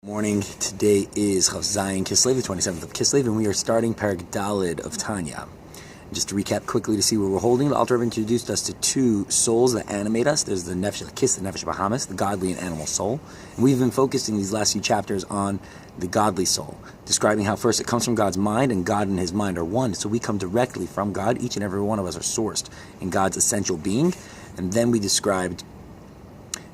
Morning. Today is Chav Zayin Kislev, the 27th of Kislev, and we are starting Parak Dalid of Tanya. Just to recap quickly to see where we're holding, the Alter Rebbe introduced us to two souls that animate us. There's the Nefesh Kis, the Nefesh Bahamas, the godly and animal soul. And we've been focusing these last few chapters on the godly soul, describing how first it comes from God's mind, and God and His mind are one. So we come directly from God. Each and every one of us are sourced in God's essential being. And then we described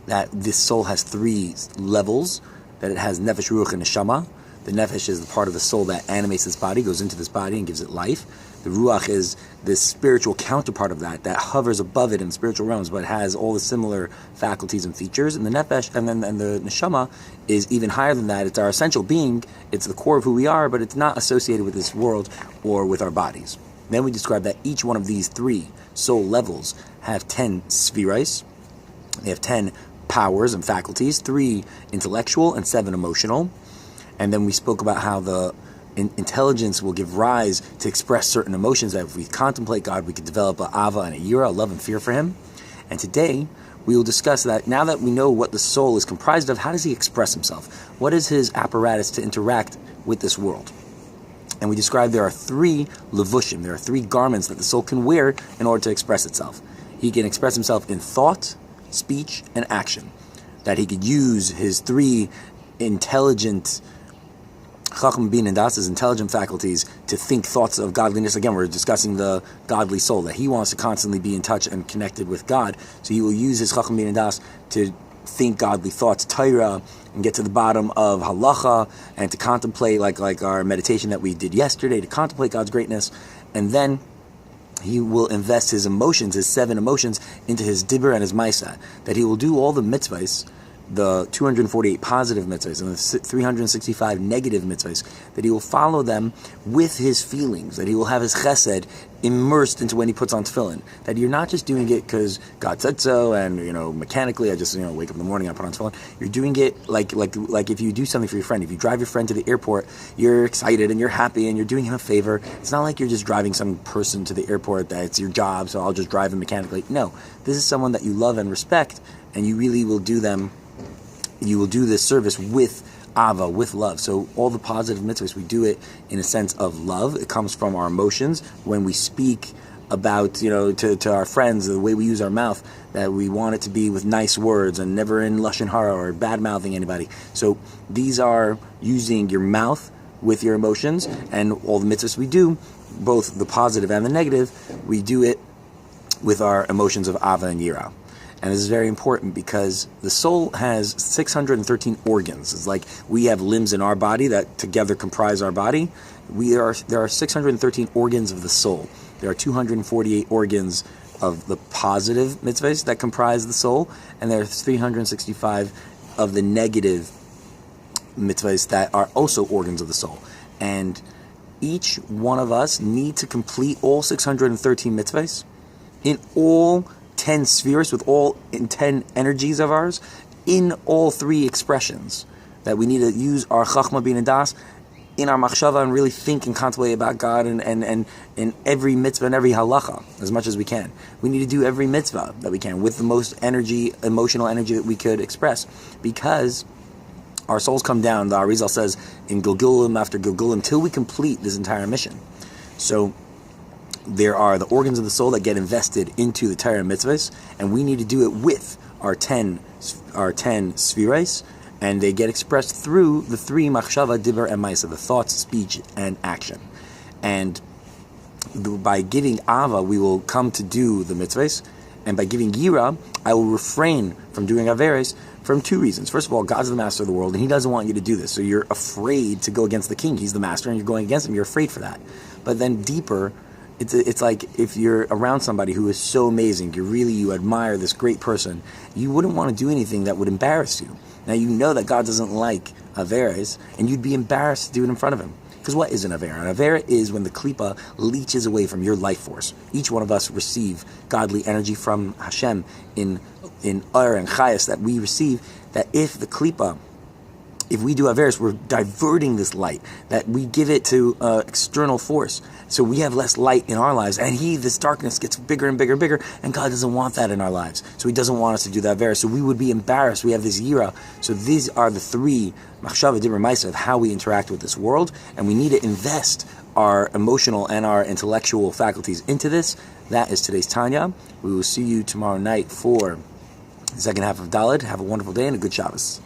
that this soul has three levels, that it has Nefesh, Ruach, and Neshama. The Nefesh is the part of the soul that animates this body, goes into this body and gives it life. The Ruach is this spiritual counterpart of that hovers above it in spiritual realms, but has all the similar faculties and features. And the Nefesh, and the Neshama is even higher than that. It's our essential being. It's the core of who we are, but it's not associated with this world or with our bodies. Then we describe that each one of these three soul levels have 10 spheres. They have 10 powers and faculties, 3 intellectual and 7 emotional. And then we spoke about how the intelligence will give rise to express certain emotions, that if we contemplate God, we could develop a ava and a yira, a love and fear for Him. And today we will discuss that. Now that we know what the soul is comprised of, how does he express himself? What is his apparatus to interact with this world? And we described there are 3 levushim, there are 3 garments that the soul can wear in order to express itself. He can express himself in thought, speech, and action. That he could use his 3 intelligent Chacham, Bin, and Das, his intelligent faculties, to think thoughts of godliness. Again, we're discussing the godly soul, that he wants to constantly be in touch and connected with God. So he will use his Chacham, Bin, and Das to think godly thoughts, Torah, and get to the bottom of halacha, and to contemplate, like our meditation that we did yesterday, to contemplate God's greatness. And then he will invest his emotions, his 7 emotions, into his dibur and his maisa. That he will do all the mitzvahs, the 248 positive mitzvahs and the 365 negative mitzvahs, that he will follow them with his feelings, that he will have his chesed immersed into when he puts on tefillin. That you're not just doing it because God said so, and mechanically I just wake up in the morning, I put on tefillin. You're doing it like if you do something for your friend. If you drive your friend to the airport, you're excited and you're happy and you're doing him a favor. It's not like you're just driving some person to the airport that it's your job, so I'll just drive him mechanically. No, this is someone that you love and respect, and you really will do them. You will do this service with ava, with love. So all the positive mitzvahs, we do it in a sense of love. It comes from our emotions. When we speak about, to our friends, the way we use our mouth, that we want it to be with nice words and never in lashon hara or bad-mouthing anybody. So these are using your mouth with your emotions, and all the mitzvahs we do, both the positive and the negative, we do it with our emotions of ava and yira. And this is very important because the soul has 613 organs. It's like we have limbs in our body that together comprise our body. There are 613 organs of the soul. There are 248 organs of the positive mitzvahs that comprise the soul, and there are 365 of the negative mitzvahs that are also organs of the soul. And each one of us need to complete all 613 mitzvahs in all 10 spheres, with all in 10 energies of ours, in all 3 expressions. That we need to use our Chachma, Bin, and Das in our machshava and really think and contemplate about God and in every mitzvah and every halacha as much as we can. We need to do every mitzvah that we can with the most energy, emotional energy that we could express, because our souls come down, the Arizal says, in Gilgulim after Gilgulim, till we complete this entire mission. So there are the organs of the soul that get invested into the Torah mitzvahs, and we need to do it with our 10 spheres, and they get expressed through the 3 machshava, dibur, and maisa, the thoughts, speech, and action. And by giving ava, we will come to do the mitzvahs, and by giving yira, I will refrain from doing averes from 2 reasons. First of all, God's the master of the world, and He doesn't want you to do this, so you're afraid to go against the king. He's the master, and you're going against Him. You're afraid for that. But then deeper, it's like if you're around somebody who is so amazing, you admire this great person, you wouldn't want to do anything that would embarrass you. Now you know that God doesn't like averes, and you'd be embarrassed to do it in front of Him. Because what is an avera? An avera is when the klipa leeches away from your life force. Each one of us receive godly energy from Hashem in Ur and Chayas that we receive, that if the klipa if we do Averis, we're diverting this light, that we give it to external force. So we have less light in our lives, and this darkness gets bigger and bigger and bigger, and God doesn't want that in our lives. So He doesn't want us to do that Averis. So we would be embarrassed. We have this yira. So these are the three machshava dibur ma'isa of how we interact with this world, and we need to invest our emotional and our intellectual faculties into this. That is today's Tanya. We will see you tomorrow night for the second half of Daled. Have a wonderful day and a good Shabbos.